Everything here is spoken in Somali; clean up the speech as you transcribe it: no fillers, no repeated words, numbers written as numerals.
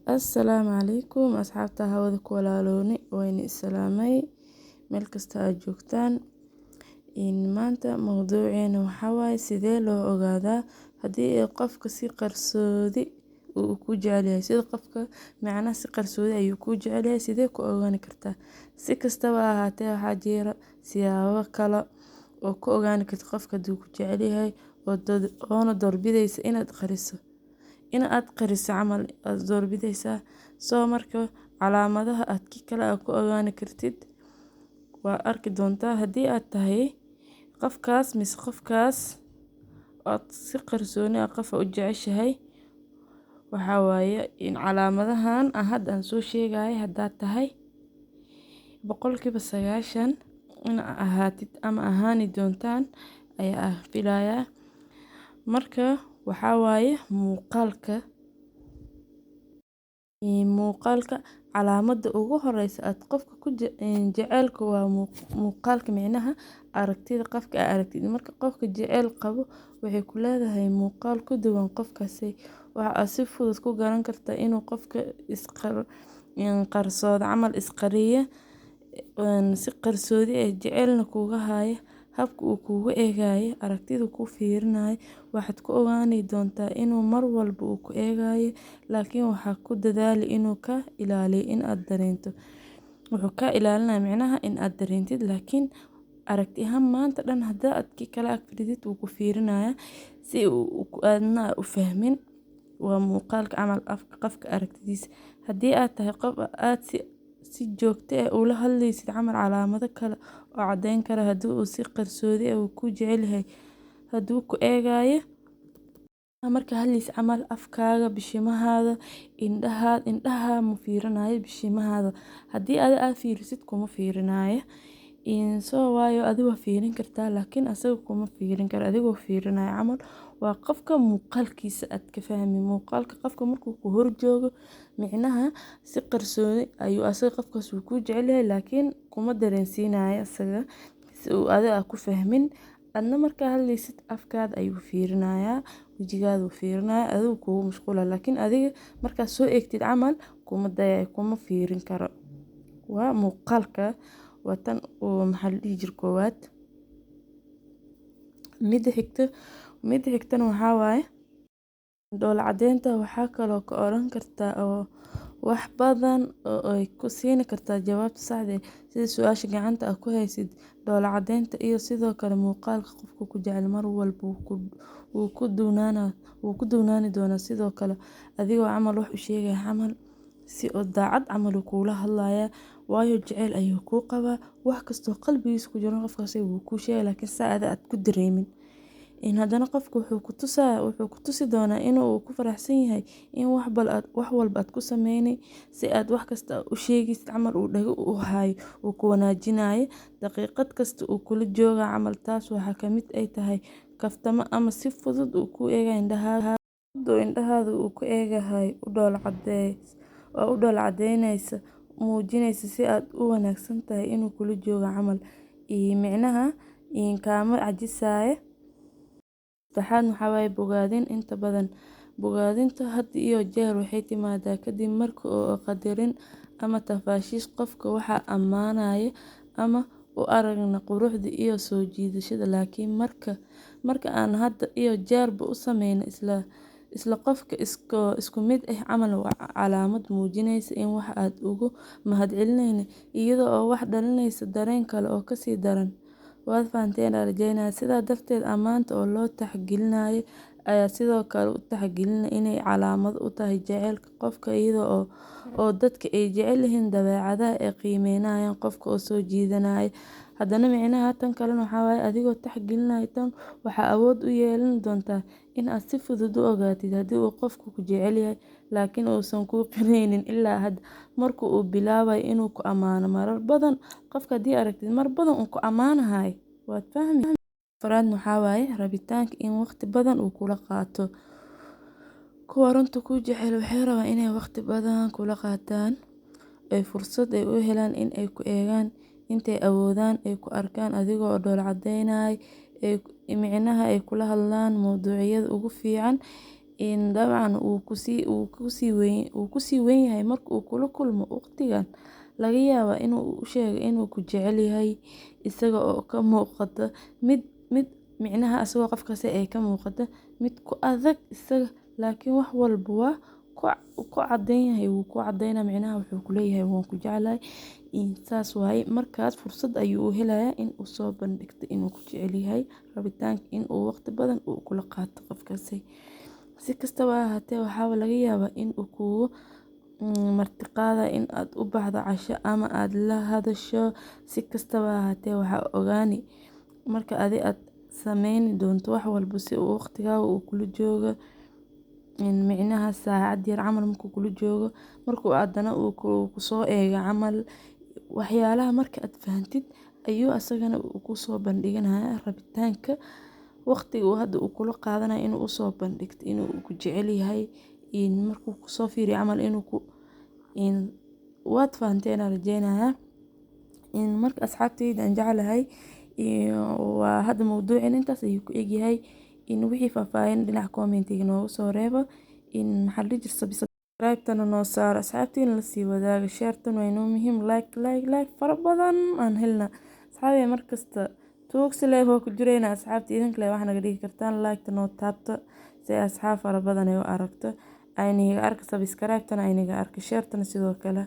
Assalaamu calaykum asxaabta hawada ku walaalowni wayna islaamay meel kasta aad joogtaan maanta mawduuceena waxaa waaye sidee loo ogaadaa haddii ay qofka si qarsoodi uu ku jecel yahay sida qofka macnaha si qarsoodi ayuu ku jecel yahay sidee ku ogaan kartaa si kastaba ha ahaatee waxaa jira siyaabo kale oo ku ogaan karta qofka hadduu ku jecel yahay oona doorbidaysa inaad qariso camal aad doorbidaysaa soo marka calaamadaha aad kale ku ogaan kartid waa arki doontaa haddii aad tahay qofkaas mise qofkaas aad si qarsooni ah qof u jeceshahay waxaa waaye in calaamadahan hadda aan soo sheegay haddaad tahay boqolkiiba 90 in ahaatid ama ahaani doontaan ayaa filayaa marka waxaa waaye muuqaalka calaamada ugu horeysa aad qofka ku jaceylka waa muuqaalka micnaha aragtida qofka aad aragtid marka qofka jeceyl qabo waxay ku leedahay muuqaal ku duwan qofkaasi waxa si fudud ku garan kartaa inuu qofka qarsoodo camal isqariya si qarsoodi ah jaceylna kuga haya habka uu kugu eegayo aragtida ku fiirinayo waxaad ku ogaani doontaa inuu mar walba uu ku eegayo laakiin waxaa ku dadaali inuu ka ilaaliyo in aad dareento wuxuu ka ilaalinaya micnaha in aad dareentid laakiin aragti ahaan maanta dhan haddaa aad kala agfidid wuu ku fiirinaya si uu aadna u fahmin waa muuqaalka camal qofka aragtidiisa haddii aad tahay qof aad si joogto ah ula hadlaysid camal calaamado kale oo cadeyn kara haddii uu si qarsoodi ah ku jecel yahay hadduu ku eegayo marka hadlaysid camal afkaaga bishimahaada indhaha mu fiirinayo bishimahaada haddii aad fiirisid kuma fiirinayo soo waayo adiga fiirin kartaa laakiin asaga kuma fiirin karo adigoo fiirinayo camal waa qofka muuqaalkiisa aad ka fahmi muuqaalka qofka markuu ku hor joogo micnaha si qarsoodi ayuu asaga qofkaas uu ku jecel yahay laakiin kuma dareensiinayo asaga si uu adiga ku fahmin adna markaa hadlaysid afkaada ayuu fiirinayaa wajigaada uu fiirinayaa adigu kugu mashquula laakiin adiga markaa soo eegtid camal kuma fiirin karo waa muuqaalka watan oo maxaa la dhihi jiray koowaad midda xigtana waxaa waaye dhoola cadeynta waxaa kaloo ka oran kartaa oo wax badan oo ay ku siin kartaa jawaabta saxda ah sida su'aasha gacanta aad ku haysid dhoola cadeynta iyo sidoo kale muuqaalka qofka ku jecel mar walba wuu ku duunaani doonaa sidoo kale adigoo camal wax u sheegay camal si oo daacad camal kula hadlaya waayo jecel ayuu ku qabaa wax kastoo qalbigiisa ku jiro qofkaas wuu ku sheegay laakiin saacada aad ku dareemin in haddana qofku wuxuu ku tusi doonaa inuu ku faraxsan yahay in wax walba aad ku sameynay si aad wax kasta u sheegaysid camal uu dhago u hayo uu ku wanaajinayo daqiiqad kasta uu kula jooga camal taas waxaa ka mid ay tahay kaftamo ama si fudud uu ku eega indhahaada uu ku eegahay u dhoola cadeynaysa muujinaysa si aad u wanaagsan tahay inuu kula jooga camal micnaha kaama cajisaya saddexaad waxaa waaye bogaadin inta badan bogaadinta had iyo jeer waxay timaadaa kadib marka oo qadarin ama tafaashiis qofka waxaa ammaanaya ama u aragna quruxda iyo soo jiidashada laakiin marka aan hadda iyo jeerba u sameyno isla qofka isku mid ah camal waa calaamad muujinaysa in wax aad ugu mahadcelinayno iyada oo wax dhalinaysa dareen kale oo kasii daran waad fahanteen rajaynaya sidaa darteed ammaanta oo loo taxgelinayo ayaa sidoo kale u taxgelinaya inay calaamad u tahay jaceylka qofka iyada oo dadka ay jecel yihiin dabeecadaha ay qiimeynayaan qofka oo soo jiidanaya haddana micnaha tan kalena waxaa waaye adigoo taxgelinaya tan waxaa awood u yeelan doontaa in aad si fudud u ogaatid haddii uu qofku ku jecel yahay laakiin uusan kuu qiraynin ilaa hadda marka uu bilaabayo inuu ku ammaano marar badan qofka haddii aragtid mar badan uu ku ammaanahay waad fahmi afraad waxaa waaye rabitaanka in waqti badan uu kula qaato kuwa runta ku jecel waxay rabaan inay waqti badan kula qaataan ay fursad ay u helaan in ay ku eegaan intay awoodaan ay ku arkaan adigoo dhoola cadeynaya micnaha ay kula hadlaan mawduucyada ugu fiican dabcan uu kusii weyn yahay marka uu kula kulmo waqtigan, laga yaabaa inuu u sheego inuu ku jecel yahay isaga oo ka muuqata mid micnaha asagoo qofkaasi ay ka muuqata mid ku adag isaga, laakiin wax walba waa ku caddayn yahay, wuu ku caddaynaa micnaha wuxuu ku leeyahay waan ku jeclahay. Saas waaye markaas fursad ayuu u helayaa in uu soo bandhigto inuu ku jecel yahay, rabitaanka in uu waqti badan uu kula qaato qofkaasi. Si kastaba ha ahaatee, waxaa laga yaabaa in uu kugu martiqaada in aad u baxdo casho ama aad la hadasho. Si kastaba ha ahaatee, waxaa ogaani marka aad sameyni doonto wax walba si uu waqtigaaga uu kula joogo, micnaha saacad yar camal markuu kula joogo, markuu haddana uu kusoo eego camal waxyaalaha marka aad fahantid ayuu asagana kusoo bandhiganayaa rabitaanka waqtiga uu hadda uu kula qaadanayo inuu usoo bandhigto inuu ku jecel yahay. Markuu kusoo fiiriyo camal waad fahanteen aan rajeynayaa. Marka asxaabteyda aan jeclahay waa hadda mawduucin intaas ayuu ku egyahay. Wixii faahfaahin dhinaca commentiga noogu soo reebo. Maxaa la dhihi jiray subscribe-tana noo saaro, asxaabtiina la sii wadaaga, share-tan waa inoo muhiim, like fara badan aan helna. Asxaabiya markasta tuugsi leh oo ku jirayna asxaabta idin kale wax naga dhigi kartaan, like-ta noo taabta si asxaab fara badan ay u aragto, ayniga arka subscribe-tana ayniga arka share-tana sidoo kale.